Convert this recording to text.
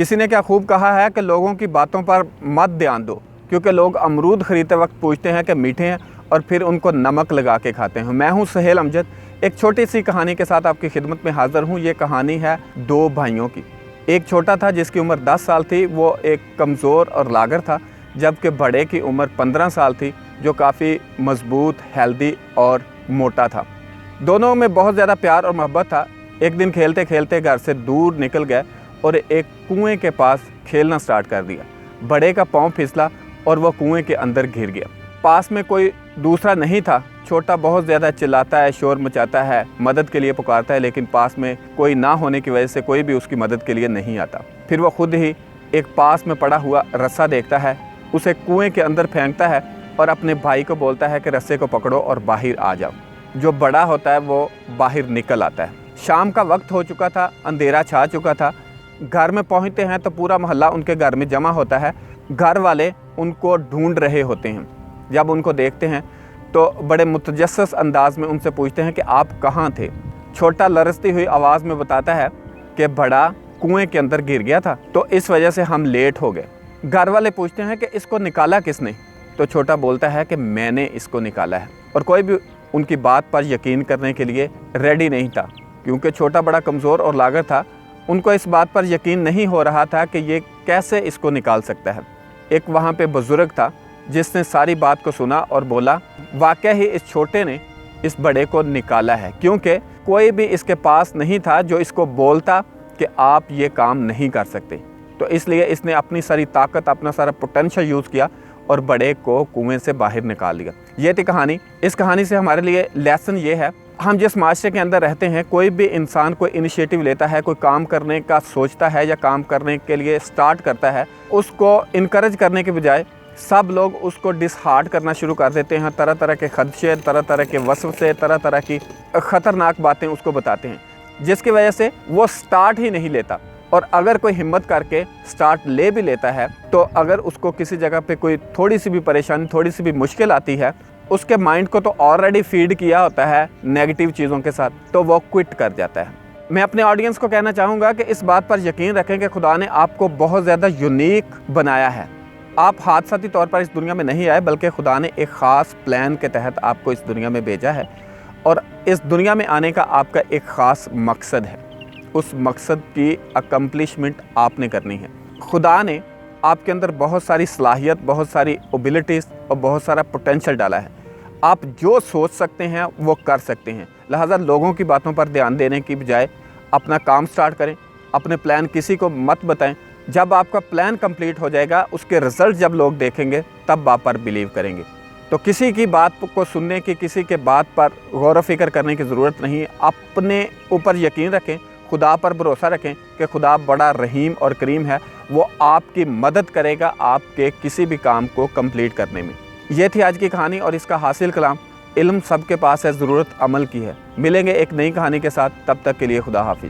किसी ने क्या खूब कहा है कि लोगों की बातों पर मत ध्यान दो, क्योंकि लोग अमरूद ख़रीदते वक्त पूछते हैं कि मीठे हैं और फिर उनको नमक लगा के खाते हैं। मैं हूं सुहेल अमजद, एक छोटी सी कहानी के साथ आपकी खिदमत में हाज़िर हूं। ये कहानी है दो भाइयों की। एक छोटा था जिसकी उम्र 10 साल थी, वो एक कमज़ोर और लागर था, जबकि बड़े की उम्र 15 साल थी, जो काफ़ी मज़बूत, हेल्दी और मोटा था। दोनों में बहुत ज़्यादा प्यार और मोहब्बत था। एक दिन खेलते खेलते घर से दूर निकल गए और एक कुएं के पास खेलना स्टार्ट कर दिया। बड़े का पाँव फिसला और वह कुएं के अंदर गिर गया। पास में कोई दूसरा नहीं था। छोटा बहुत ज़्यादा चिल्लाता है, शोर मचाता है, मदद के लिए पुकारता है, लेकिन पास में कोई ना होने की वजह से कोई भी उसकी मदद के लिए नहीं आता। फिर वह खुद ही एक पास में पड़ा हुआ रस्सा देखता है, उसे कुएं के अंदर फेंकता है और अपने भाई को बोलता है कि रस्से को पकड़ो और बाहर आ जाओ। जो बड़ा होता है वो बाहर निकल आता है। शाम का वक्त हो चुका था, अंधेरा छा चुका था। घर में पहुंचते हैं तो पूरा मोहल्ला उनके घर में जमा होता है। घर वाले उनको ढूंढ रहे होते हैं। जब उनको देखते हैं तो बड़े मुतजस्सिस अंदाज में उनसे पूछते हैं कि आप कहाँ थे। छोटा लरजती हुई आवाज़ में बताता है कि बड़ा कुएं के अंदर गिर गया था, तो इस वजह से हम लेट हो गए। घर वाले पूछते हैं कि इसको निकाला किसने, तो छोटा बोलता है कि मैंने इसको निकाला है। और कोई भी उनकी बात पर यकीन करने के लिए रेडी नहीं था, क्योंकि छोटा बड़ा कमज़ोर और लागर था। उनको इस बात पर यकीन नहीं हो रहा था कि ये कैसे इसको निकाल सकता है। एक वहाँ पे बुज़ुर्ग था जिसने सारी बात को सुना और बोला, वाकई ही इस छोटे ने इस बड़े को निकाला है, क्योंकि कोई भी इसके पास नहीं था जो इसको बोलता कि आप ये काम नहीं कर सकते। तो इसलिए इसने अपनी सारी ताकत, अपना सारा पोटेंशियल यूज़ किया और बड़े को कुएं से बाहर निकाल लिया। ये थी कहानी। इस कहानी से हमारे लिए लेसन ये है, हम जिस माशरे के अंदर रहते हैं, कोई भी इंसान कोई इनिशिएटिव लेता है, कोई काम करने का सोचता है या काम करने के लिए स्टार्ट करता है, उसको इनकरेज करने के बजाय सब लोग उसको डिसहार्ट करना शुरू कर देते हैं। तरह तरह के खदशे, तरह तरह के वसवसे, तरह तरह की ख़तरनाक बातें उसको बताते हैं, जिसकी वजह से वो स्टार्ट ही नहीं लेता। और अगर कोई हिम्मत करके स्टार्ट ले भी लेता है, तो अगर उसको किसी जगह पे कोई थोड़ी सी भी परेशानी, थोड़ी सी भी मुश्किल आती है, उसके माइंड को तो ऑलरेडी फीड किया होता है नेगेटिव चीज़ों के साथ, तो वो क्विट कर जाता है। मैं अपने ऑडियंस को कहना चाहूँगा कि इस बात पर यकीन रखें कि खुदा ने आपको बहुत ज़्यादा यूनिक बनाया है। आप हादसाती तौर पर इस दुनिया में नहीं आए, बल्कि खुदा ने एक ख़ास प्लान के तहत आपको इस दुनिया में भेजा है। और इस दुनिया में आने का आपका एक ख़ास मकसद है। उस मकसद की अकम्पलिशमेंट आपने करनी है। खुदा ने आपके अंदर बहुत सारी सलाहियत, बहुत सारी एबिलिटीज़ और बहुत सारा पोटेंशियल डाला है। आप जो सोच सकते हैं वो कर सकते हैं। लिहाजा लोगों की बातों पर ध्यान देने की बजाय अपना काम स्टार्ट करें। अपने प्लान किसी को मत बताएं। जब आपका प्लान कंप्लीट हो जाएगा, उसके रिज़ल्ट जब लोग देखेंगे, तब आप पर बिलीव करेंगे। तो किसी की बात को सुनने की, किसी के बात पर गौर व फिक्र करने की ज़रूरत नहीं। अपने ऊपर यकीन रखें, खुदा पर भरोसा रखें कि खुदा बड़ा रहीम और करीम है। वो आपकी मदद करेगा आपके किसी भी काम को कंप्लीट करने में। ये थी आज की कहानी और इसका हासिल कलाम, इल्म सबके पास है, ज़रूरत अमल की है। मिलेंगे एक नई कहानी के साथ, तब तक के लिए खुदा हाफिज़।